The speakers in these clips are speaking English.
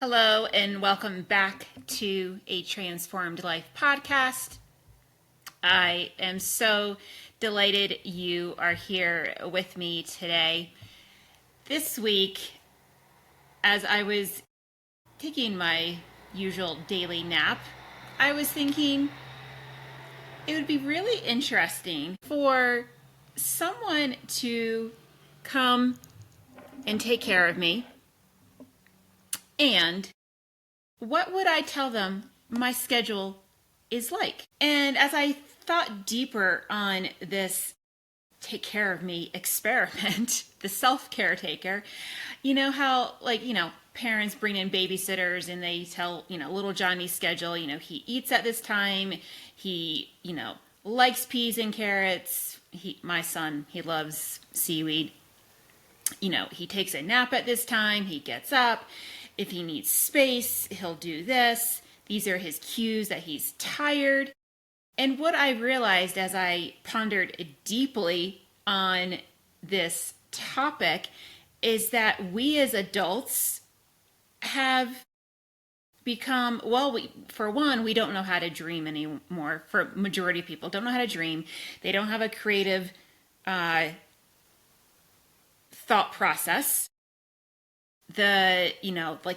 Hello, and welcome back to a Transformed Life podcast. I am so delighted you are here with me today. This week, as I was taking my usual daily nap, I was thinking it would be really interesting for someone to come and take care of me. And what would I tell them my schedule is like? And as I thought deeper on this take care of me experiment, the self-caretaker, you know how, parents bring in babysitters and they tell, little Johnny's schedule, he eats at this time, he, likes peas and carrots. My son, he loves seaweed. He takes a nap at this time, he gets up. If he needs space, he'll do this. These are his cues that he's tired. And what I realized as I pondered deeply on this topic is that we as adults have become, for one, we don't know how to dream anymore. For majority of people, don't know how to dream. They don't have a creative thought process. The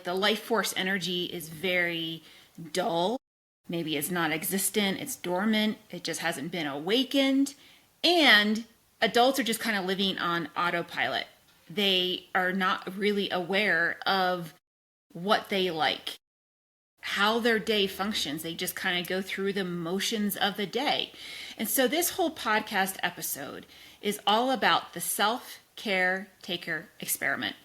life force energy is very dull. Maybe it's non-existent, it's dormant, it just hasn't been awakened. And adults are just kind of living on autopilot. They are not really aware of what they like, how their day functions. They just kind of go through the motions of the day. And so this whole podcast episode is all about the Self-Caretaker Experiment.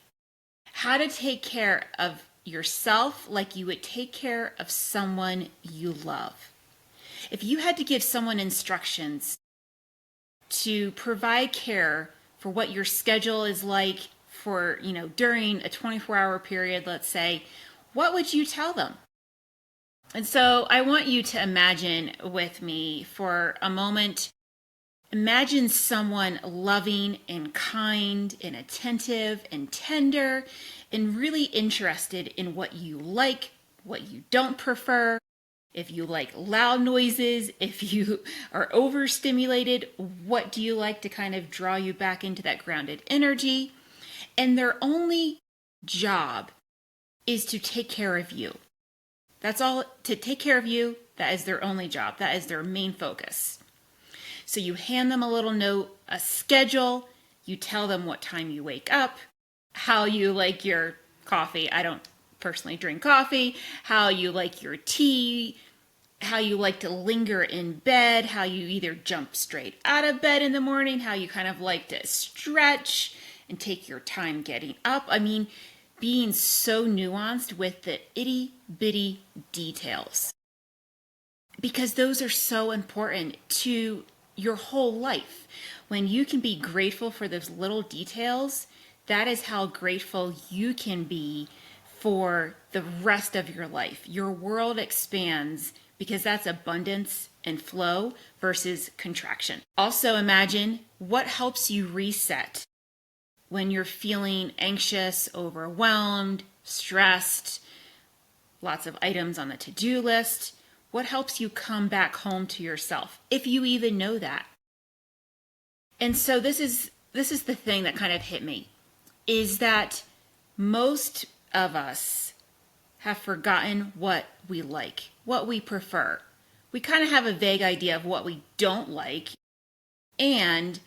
How to take care of yourself like you would take care of someone you love. If you had to give someone instructions to provide care for what your schedule is like for, during a 24-hour period, let's say, what would you tell them? And so I want you to imagine with me for a moment. Imagine someone loving and kind and attentive and tender and really interested in what you like, what you don't prefer, if you like loud noises, if you are overstimulated, what do you like to kind of draw you back into that grounded energy? And their only job is to take care of you. That's all, to take care of you. That is their only job. That is their main focus. So you hand them a little note, a schedule, you tell them what time you wake up, how you like your coffee. I don't personally drink coffee. How you like your tea, how you like to linger in bed, how you either jump straight out of bed in the morning, how you kind of like to stretch and take your time getting up. I mean, being so nuanced with the itty bitty details, because those are so important to your whole life. When you can be grateful for those little details, that is how grateful you can be for the rest of your life. Your world expands because that's abundance and flow versus contraction. Also imagine what helps you reset when you're feeling anxious, overwhelmed, stressed, lots of items on the to-do list. What helps you come back home to yourself, if you even know that? And so this is the thing that kind of hit me, is that most of us have forgotten what we like, what we prefer. We kind of have a vague idea of what we don't like, and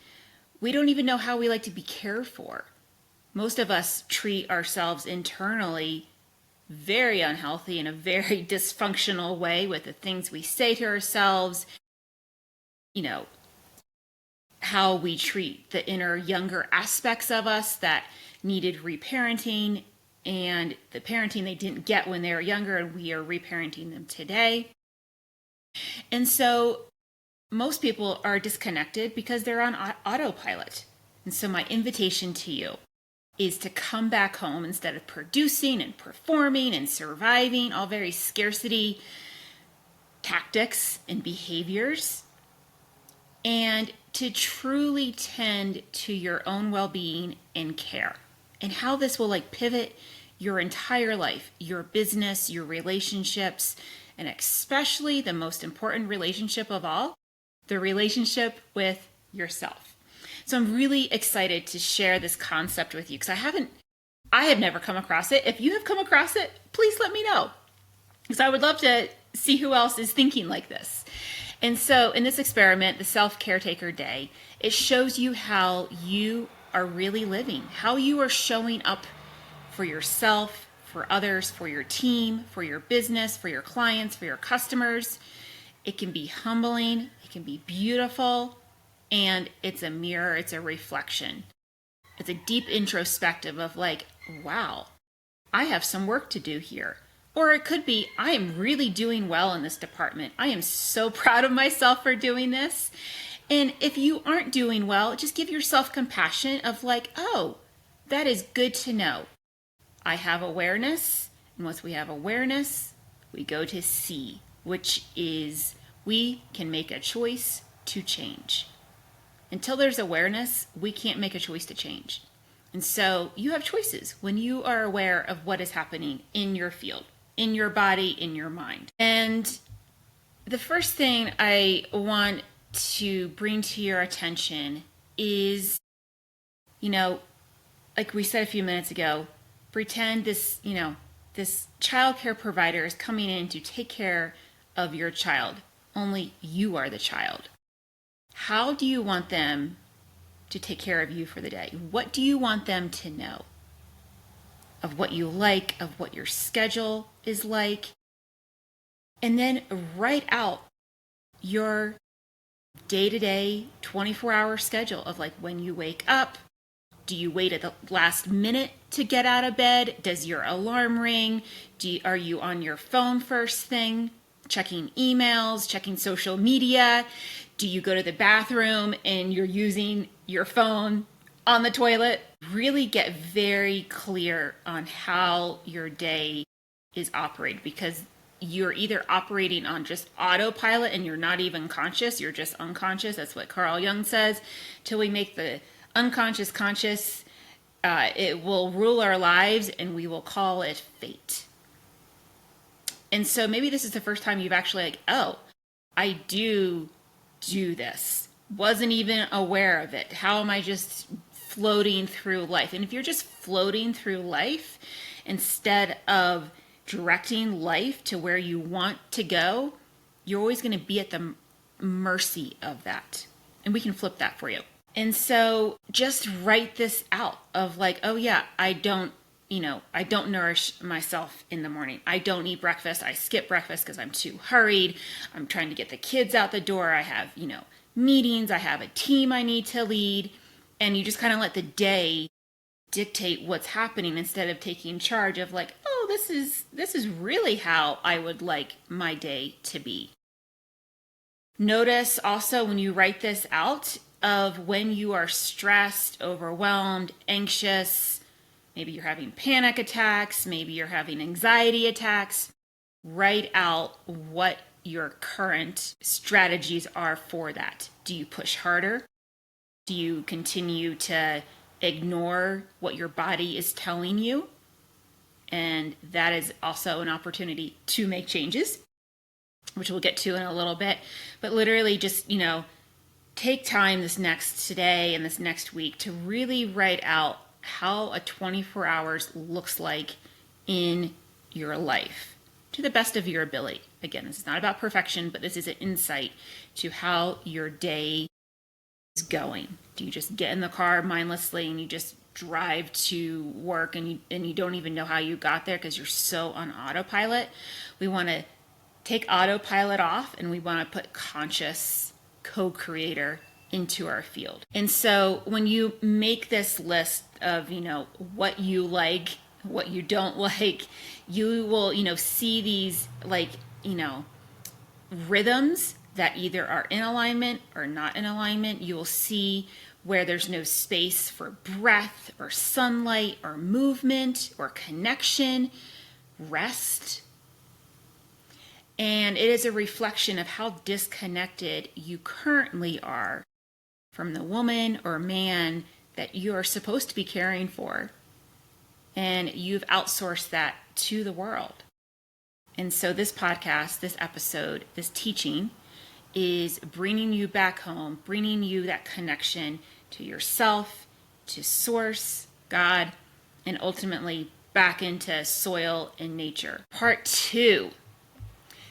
we don't even know how we like to be cared for. Most of us treat ourselves internally very unhealthy, in a very dysfunctional way, with the things we say to ourselves, how we treat the inner younger aspects of us that needed reparenting, and the parenting they didn't get when they were younger, and we are reparenting them today. And so most people are disconnected because they're on autopilot. And so my invitation to you is to come back home instead of producing and performing and surviving, all very scarcity tactics and behaviors, and to truly tend to your own well-being and care. And how this will pivot your entire life, your business, your relationships, and especially the most important relationship of all, the relationship with yourself. So I'm really excited to share this concept with you because I have never come across it. If you have come across it, please let me know because I would love to see who else is thinking like this. And so in this experiment, the Self-Caretaker Day, it shows you how you are really living, how you are showing up for yourself, for others, for your team, for your business, for your clients, for your customers. It can be humbling, it can be beautiful, and it's a mirror, it's a reflection. It's a deep introspective of like, wow, I have some work to do here. Or it could be, I am really doing well in this department. I am so proud of myself for doing this. And if you aren't doing well, just give yourself compassion of like, oh, that is good to know. I have awareness, and once we have awareness, we go to see, which is we can make a choice to change. Until there's awareness, we can't make a choice to change. And so you have choices when you are aware of what is happening in your field, in your body, in your mind. And the first thing I want to bring to your attention is, like we said a few minutes ago, pretend this childcare provider is coming in to take care of your child. Only you are the child. How do you want them to take care of you for the day? What do you want them to know of what you like, of what your schedule is like? And then write out your day-to-day 24-hour schedule of like when you wake up. Do you wait at the last minute to get out of bed? Does your alarm ring? Are you on your phone first thing, checking emails, checking social media? Do you go to the bathroom and you're using your phone on the toilet? Really get very clear on how your day is operated because you're either operating on just autopilot and you're not even conscious, you're just unconscious. That's what Carl Jung says. Till we make the unconscious conscious, it will rule our lives and we will call it fate. And so maybe this is the first time you've actually like, oh, I do this. Wasn't even aware of it. How am I just floating through life? And if you're just floating through life instead of directing life to where you want to go, you're always going to be at the mercy of that. And we can flip that for you. And so just write this out of like, oh yeah, I don't nourish myself in the morning. I don't eat breakfast. I skip breakfast because I'm too hurried. I'm trying to get the kids out the door. I have, meetings. I have a team I need to lead. And you just kind of let the day dictate what's happening instead of taking charge of like, oh, this is really how I would like my day to be. Notice also when you write this out of when you are stressed, overwhelmed, anxious, maybe you're having panic attacks, maybe you're having anxiety attacks, write out what your current strategies are for that. Do you push harder? Do you continue to ignore what your body is telling you? And that is also an opportunity to make changes, which we'll get to in a little bit. But literally just, take time today and this next week to really write out how a 24 hours looks like in your life to the best of your ability. Again, this is not about perfection, but this is an insight to how your day is going. Do you just get in the car mindlessly and you just drive to work and you don't even know how you got there because you're so on autopilot? We want to take autopilot off and we want to put conscious co-creator into our field. And so when you make this list of, what you like, what you don't like, you will, see these rhythms that either are in alignment or not in alignment. You will see where there's no space for breath or sunlight or movement or connection, rest. And it is a reflection of how disconnected you currently are from the woman or man that you are supposed to be caring for. and you've outsourced that to the world. And so this podcast, this episode, this teaching is bringing you back home, bringing you that connection to yourself, to source, God, and ultimately back into soil and nature. Part 2.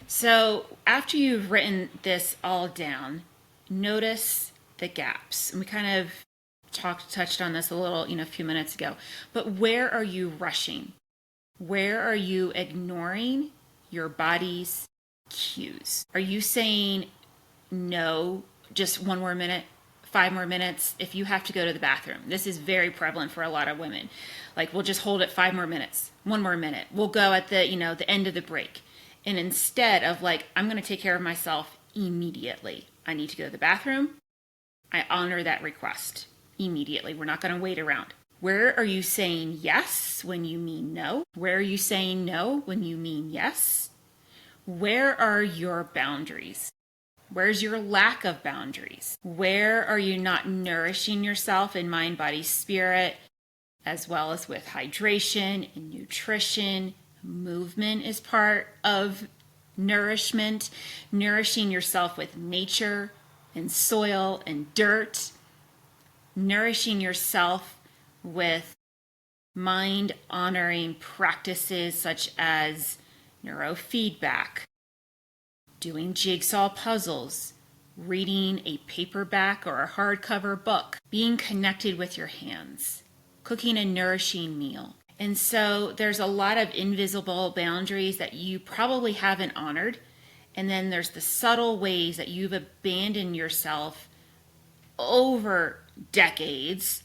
So after you've written this all down, notice the gaps. And we kind of touched on this a little, a few minutes ago. But where are you rushing? Where are you ignoring your body's cues? Are you saying no, just 1 more minute, 5 more minutes if you have to go to the bathroom? This is very prevalent for a lot of women. Like, we'll just hold it 5 more minutes, 1 more minute. We'll go at the, the end of the break. And instead of like, I'm going to take care of myself immediately. I need to go to the bathroom. I honor that request immediately. We're not going to wait around. Where are you saying yes when you mean no? Where are you saying no when you mean yes? Where are your boundaries? Where's your lack of boundaries? Where are you not nourishing yourself in mind, body, spirit, as well as with hydration and nutrition? Movement is part of nourishment. Nourishing yourself with nature and soil and dirt. Nourishing yourself with mind-honoring practices such as neurofeedback, doing jigsaw puzzles, reading a paperback or a hardcover book, being connected with your hands, cooking a nourishing meal. And so there's a lot of invisible boundaries that you probably haven't honored. And then there's the subtle ways that you've abandoned yourself over decades,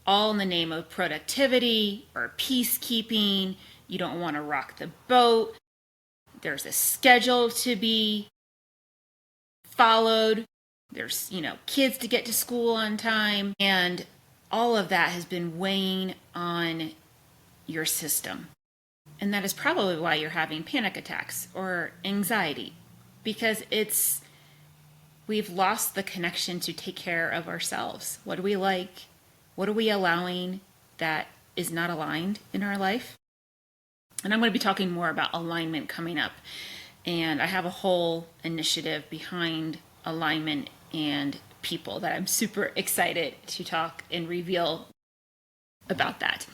all in the name of productivity or peacekeeping. You don't want to rock the boat. There's a schedule to be followed. There's, kids to get to school on time. And all of that has been weighing on your system. And that is probably why you're having panic attacks or anxiety, because we've lost the connection to take care of ourselves. What do we like? What are we allowing that is not aligned in our life? And I'm going to be talking more about alignment coming up. And I have a whole initiative behind alignment and people that I'm super excited to talk and reveal about that.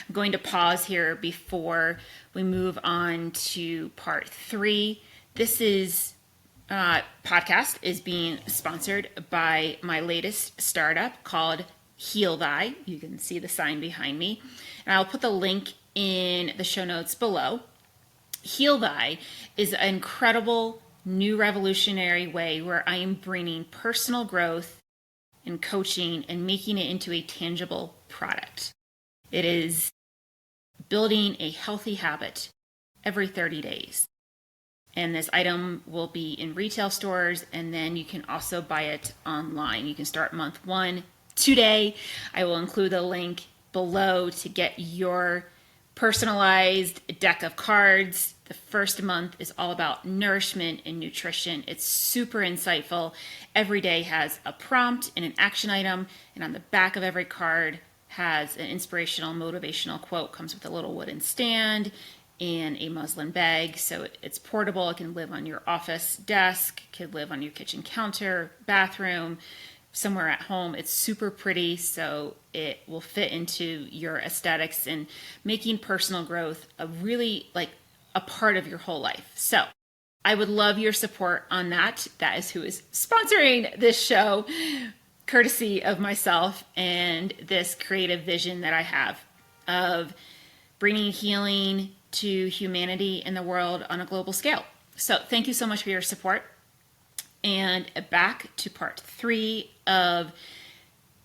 I'm going to pause here before we move on to part 3. This podcast is being sponsored by my latest startup called Heal Thy. You can see the sign behind me. And I'll put the link in the show notes below. Heal Thy is an incredible new revolutionary way where I am bringing personal growth and coaching and making it into a tangible product. It is building a healthy habit every 30 days. And this item will be in retail stores, and then you can also buy it online. You can start month 1 today. I will include the link below to get your personalized deck of cards. The first month is all about nourishment and nutrition. It's super insightful. Every day has a prompt and an action item, and on the back of every card has an inspirational, motivational quote. Comes with a little wooden stand and a muslin bag, so it's portable. It can live on your office desk, it can live on your kitchen counter, bathroom, somewhere at home. It's super pretty, so it will fit into your aesthetics and making personal growth a really a part of your whole life. So I would love your support on that. That is who is sponsoring this show, courtesy of myself and this creative vision that I have of bringing healing to humanity and the world on a global scale. So thank you so much for your support. And back to part 3 of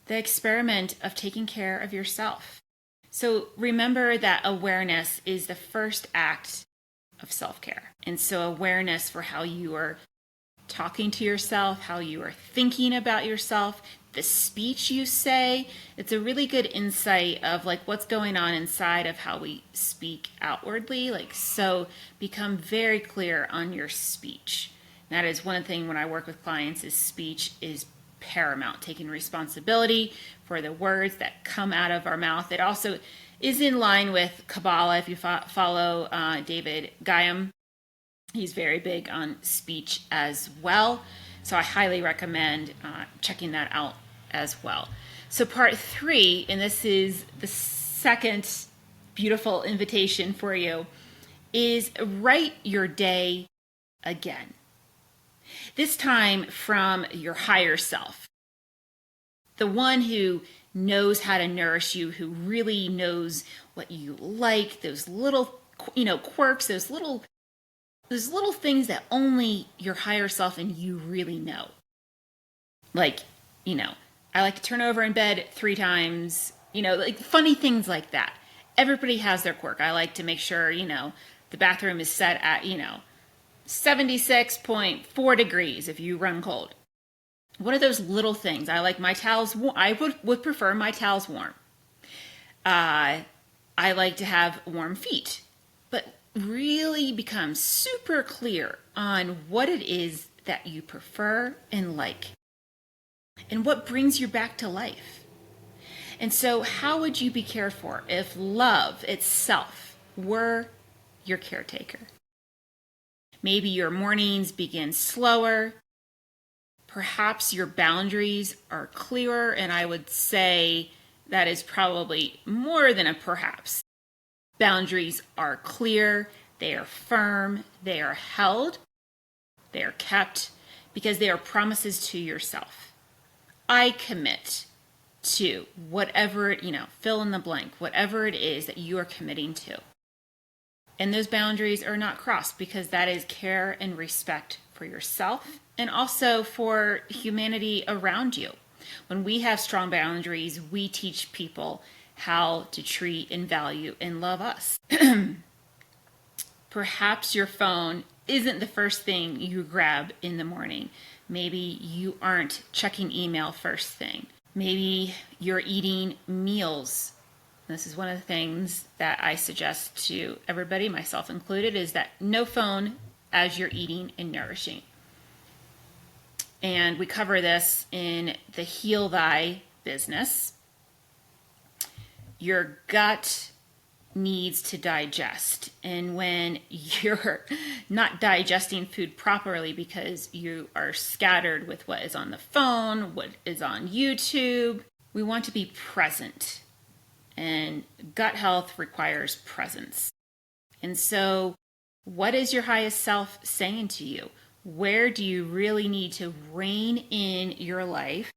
the experiment of taking care of yourself. So remember that awareness is the first act of self-care. And so awareness for how you are talking to yourself, how you are thinking about yourself, the speech you say, it's a really good insight of what's going on inside of how we speak outwardly. So become very clear on your speech. That is one thing when I work with clients is speech is paramount, taking responsibility for the words that come out of our mouth. It also is in line with Kabbalah. If you follow David Guyam, he's very big on speech as well. So I highly recommend checking that out as well. So part 3, and this is the second beautiful invitation for you, is write your day again. This time from your higher self, the one who knows how to nourish you, who really knows what you like, those little, quirks, those little things that only your higher self and you really know. Like, I like to turn over in bed 3 times, like funny things like that. Everybody has their quirk. I like to make sure, the bathroom is set at, 76.4 degrees if you run cold. What are those little things? I like my towels warm. I would prefer my towels warm. I like to have warm feet. But really become super clear on what it is that you prefer and like, and what brings you back to life. And so how would you be cared for if love itself were your caretaker? Maybe your mornings begin slower. Perhaps your boundaries are clearer, and I would say that is probably more than a perhaps. Boundaries are clear, they are firm, they are held, they are kept, because they are promises to yourself. I commit to whatever, fill in the blank, whatever it is that you are committing to. And those boundaries are not crossed, because that is care and respect for yourself and also for humanity around you. When we have strong boundaries, we teach people how to treat and value and love us. Perhaps your phone isn't the first thing you grab in the morning. Maybe you aren't checking email first thing. Maybe you're eating meals. This is one of the things that I suggest to everybody, myself included, is that no phone as you're eating and nourishing. And we cover this in the Heal Thy business. Your gut needs to digest. And when you're not digesting food properly because you are scattered with what is on the phone, what is on YouTube, we want to be present. And gut health requires presence. And so, what is your highest self saying to you? Where do you really need to rein in your life?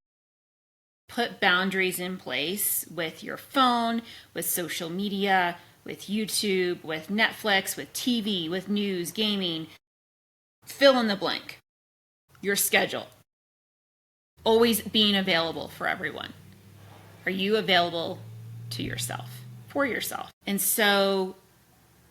Put boundaries in place with your phone, with social media, with YouTube, with Netflix, with TV, with news, gaming. Fill in the blank. Your schedule. Always being available for everyone. Are you available to yourself, for yourself? And so,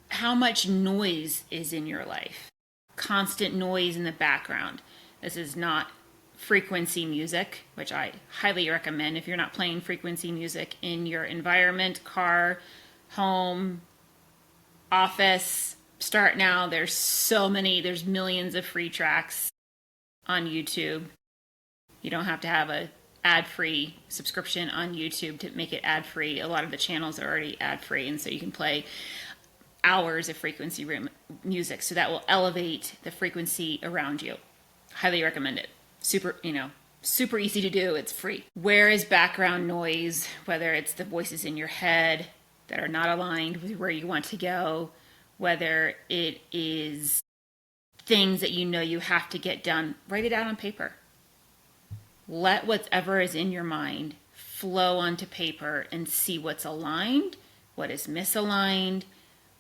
how much noise is in your life? Constant noise in the background. This is not frequency music, which I highly recommend if you're not playing frequency music in your environment, car, home, office. Start now. There's millions of free tracks on YouTube. You don't have to have a ad-free subscription on YouTube to make it ad-free. A lot of the channels are already ad-free, and so you can play hours of frequency music. So that will elevate the frequency around you. Highly recommend it. Super easy to do. It's free. Where is background noise? Whether it's the voices in your head that are not aligned with where you want to go, whether it is things that you have to get done, write it out on paper. Let whatever is in your mind flow onto paper and see what's aligned, what is misaligned,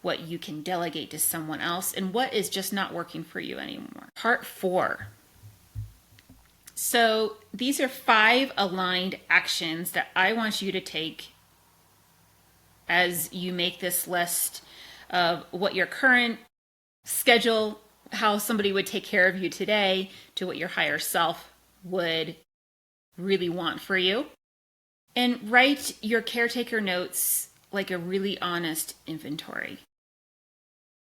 what you can delegate to someone else, and what is just not working for you anymore. Part 4. So these are 5 aligned actions that I want you to take as you make this list of what your current schedule, how somebody would take care of you today, to what your higher self would really want for you. And write your caretaker notes like a really honest inventory.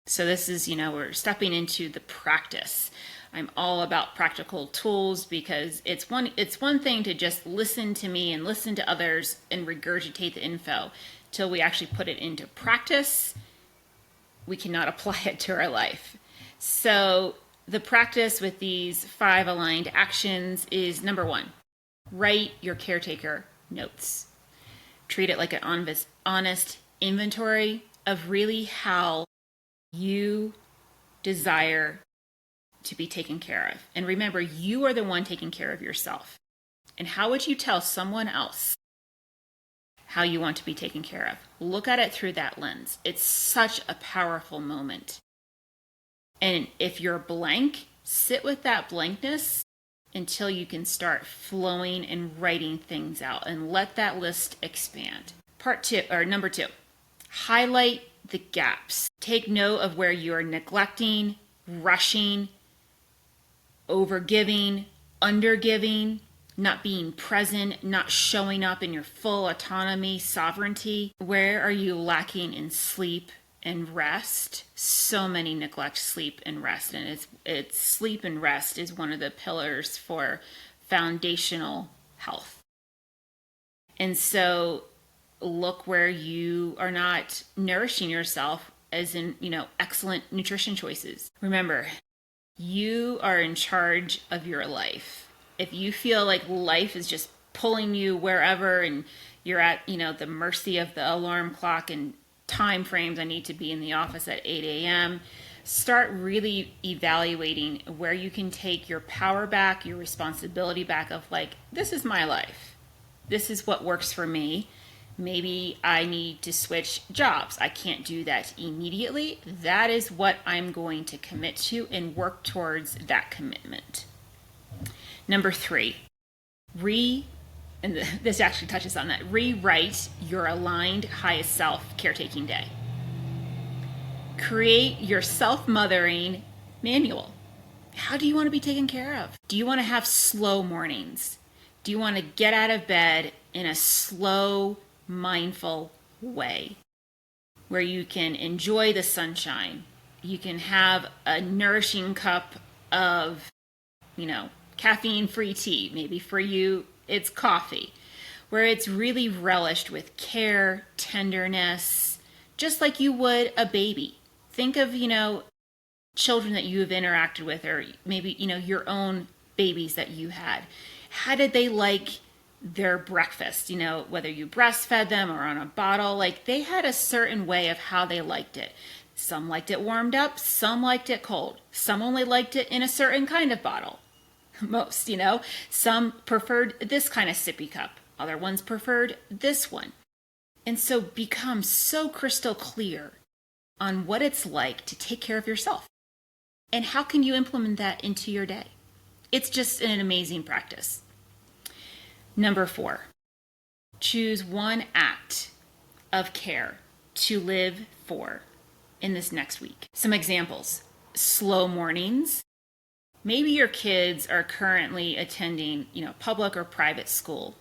So this is, we're stepping into the practice. I'm all about practical tools because it's one thing to just listen to me and listen to others and regurgitate the info. till we actually put it into practice, we cannot apply it to our life. So the practice with these 5 aligned actions is number 1, write your caretaker notes. Treat it like an honest inventory of really how you desire to be taken care of. And remember, you are the one taking care of yourself. And how would you tell someone else how you want to be taken care of? Look at it through that lens. It's such a powerful moment. And if you're blank, sit with that blankness until you can start flowing and writing things out, and let that list expand. Number 2, highlight the gaps. Take note of where you are neglecting, rushing, overgiving, undergiving, not being present, not showing up in your full autonomy, sovereignty. Where are you lacking in sleep and rest? So many neglect sleep and rest, and it's sleep and rest is one of the pillars for foundational health. And so look where you are not nourishing yourself, as in, excellent nutrition choices. Remember, you are in charge of your life. If you feel like life is just pulling you wherever and you're at, the mercy of the alarm clock and time frames, I need to be in the office at 8 a.m., start really evaluating where you can take your power back, your responsibility back of like, this is my life. This is what works for me. Maybe I need to switch jobs. I can't do that immediately. That is what I'm going to commit to and work towards that commitment. Number 3, and this actually touches on that, rewrite your aligned highest self caretaking day. Create your self-mothering manual. How do you want to be taken care of? Do you want to have slow mornings? Do you want to get out of bed in a slow, mindful way where you can enjoy the sunshine? You can have a nourishing cup of, caffeine-free tea. Maybe for you, it's coffee, where it's really relished with care, tenderness, just like you would a baby. Think of, children that you have interacted with, or maybe, your own babies that you had. How did they like their breakfast? Whether you breastfed them or on a bottle, like they had a certain way of how they liked it. Some liked it warmed up, some liked it cold. Some only liked it in a certain kind of bottle. Most, some preferred this kind of sippy cup. Other ones preferred this one. And so become so crystal clear on what it's like to take care of yourself. And how can you implement that into your day? It's just an amazing practice. Number 4, choose one act of care to live for in this next week. Some examples: slow mornings. Maybe your kids are currently attending, public or private school.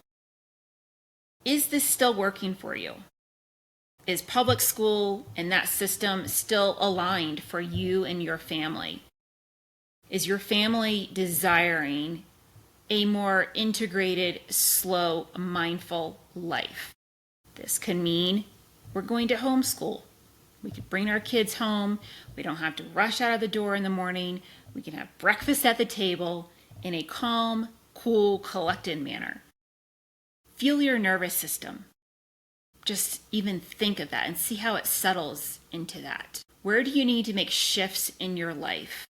Is this still working for you? Is public school and that system still aligned for you and your family? Is your family desiring a more integrated, slow, mindful life? This can mean we're going to homeschool. We could bring our kids home. We don't have to rush out of the door in the morning. We can have breakfast at the table in a calm, cool, collected manner. Feel your nervous system. Just even think of that and see how it settles into that. Where do you need to make shifts in your life?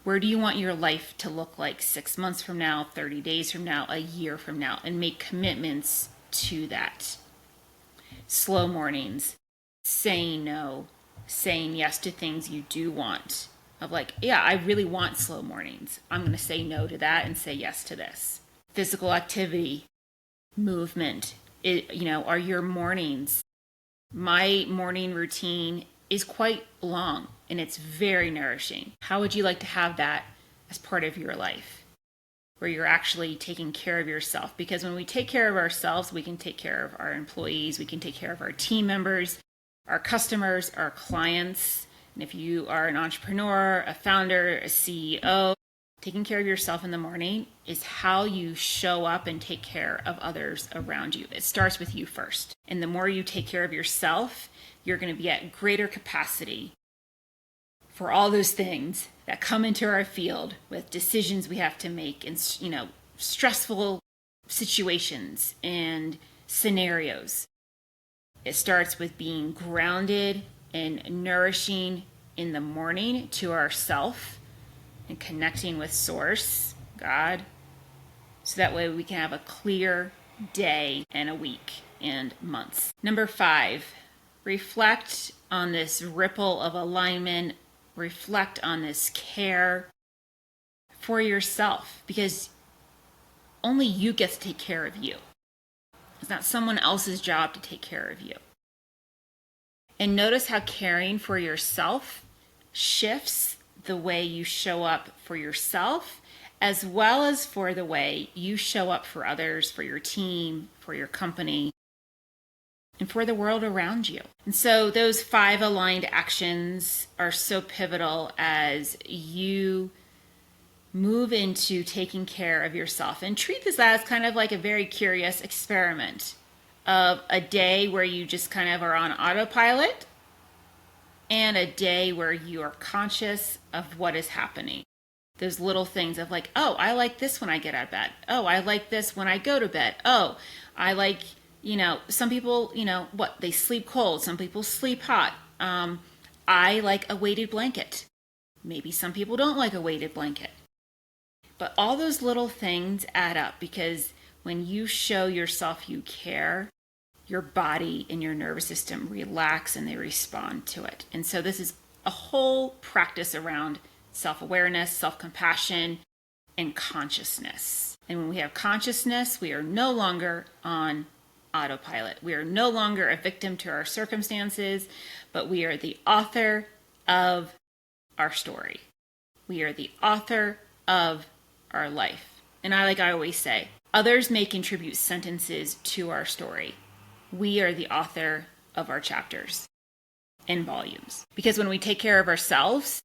Where do you want your life to look like 6 months from now, 30 days from now, a year from now, and make commitments to that? Slow mornings, saying no, saying yes to things you do want. Of like, yeah, I really want slow mornings. I'm going to say no to that and say yes to this. Physical activity, movement, are your mornings. My morning routine is quite long and it's very nourishing. How would you like to have that as part of your life, where you're actually taking care of yourself? Because when we take care of ourselves, we can take care of our employees, we can take care of our team members, our customers, our clients. And if you are an entrepreneur, a founder, a CEO, Taking care of yourself in the morning is how you show up and take care of others around you. It starts with you first. And the more you take care of yourself, you're going to be at greater capacity for all those things that come into our field with decisions we have to make and, stressful situations and scenarios. It starts with being grounded and nourishing in the morning to ourself and connecting with Source, God, so that way we can have a clear day and a week and months. Number 5, reflect on this ripple of alignment. Reflect on this care for yourself, because only you get to take care of you. It's not someone else's job to take care of you. And notice how caring for yourself shifts the way you show up for yourself, as well as for the way you show up for others, for your team, for your company, and for the world around you. And so those 5 aligned actions are so pivotal as you move into taking care of yourself. And treat this as kind of like a very curious experiment of a day where you just kind of are on autopilot and a day where you are conscious of what is happening. Those little things of like, oh, I like this when I get out of bed. Oh, I like this when I go to bed. Oh, I like, some people, they sleep cold. Some people sleep hot. I like a weighted blanket. Maybe some people don't like a weighted blanket. But all those little things add up, because when you show yourself you care, your body and your nervous system relax and they respond to it. And so this is a whole practice around self-awareness, self-compassion, and consciousness. And when we have consciousness, we are no longer on autopilot. We are no longer a victim to our circumstances, but we are the author of our story. We are the author of our life. And I always say, others may contribute sentences to our story. We are the author of our chapters and volumes. Because when we take care of ourselves,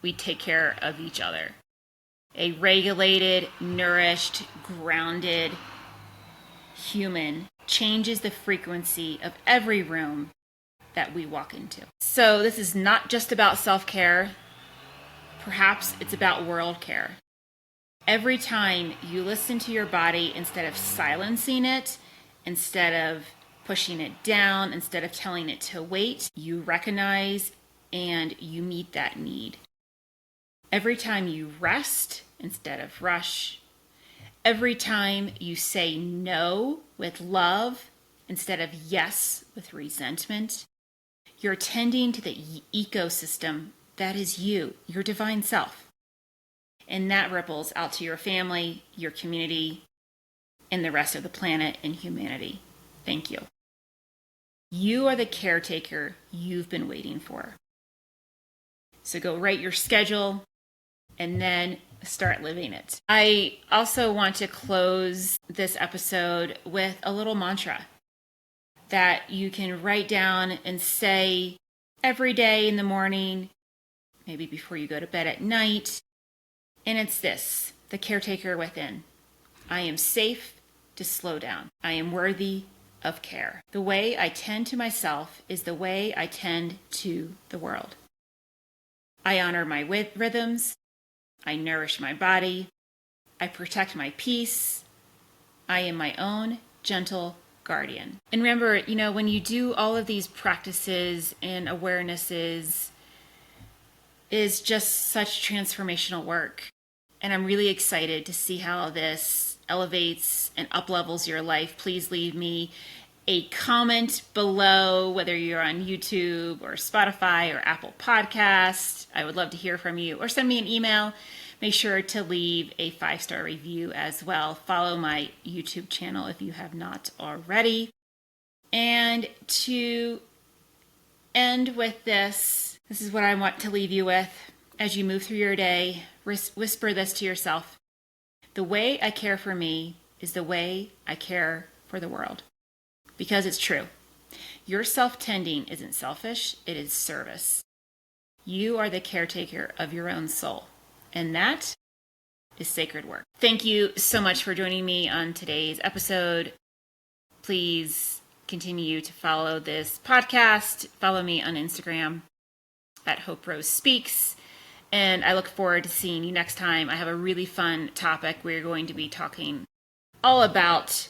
we take care of each other. A regulated, nourished, grounded human changes the frequency of every room that we walk into. So this is not just about self-care. Perhaps it's about world care. Every time you listen to your body, instead of silencing it, instead of pushing it down, instead of telling it to wait, you recognize and you meet that need. Every time you rest instead of rush, every time you say no with love instead of yes with resentment, you're tending to the ecosystem that is you, your divine self. And that ripples out to your family, your community, and the rest of the planet and humanity. Thank you. You are the caretaker you've been waiting for. So go write your schedule and then start living it. I also want to close this episode with a little mantra that you can write down and say every day in the morning, maybe before you go to bed at night. And it's this, the caretaker within. I am safe to slow down. I am worthy of care. The way I tend to myself is the way I tend to the world. I honor my rhythms. I nourish my body. I protect my peace. I am my own gentle guardian. And remember, when you do all of these practices and awarenesses, is just such transformational work. And I'm really excited to see how this elevates and up-levels your life. Please leave me a comment below, whether you're on YouTube or Spotify or Apple Podcasts. I would love to hear from you. Or send me an email. Make sure to leave a 5-star review as well. Follow my YouTube channel if you have not already. And to end with this is what I want to leave you with as you move through your day. Whisper this to yourself. The way I care for me is the way I care for the world. Because it's true. Your self-tending isn't selfish, it is service. You are the caretaker of your own soul. And that is sacred work. Thank you so much for joining me on today's episode. Please continue to follow this podcast. Follow me on Instagram at Hope Rose Speaks. And I look forward to seeing you next time. I have a really fun topic. We're going to be talking all about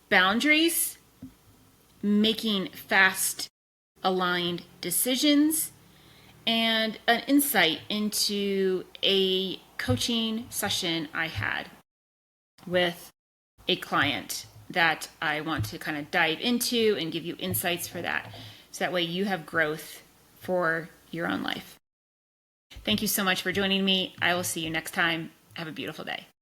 boundaries, making fast, aligned decisions, and an insight into a coaching session I had with a client that I want to kind of dive into and give you insights for that. So that way you have growth for your own life. Thank you so much for joining me. I will see you next time. Have a beautiful day.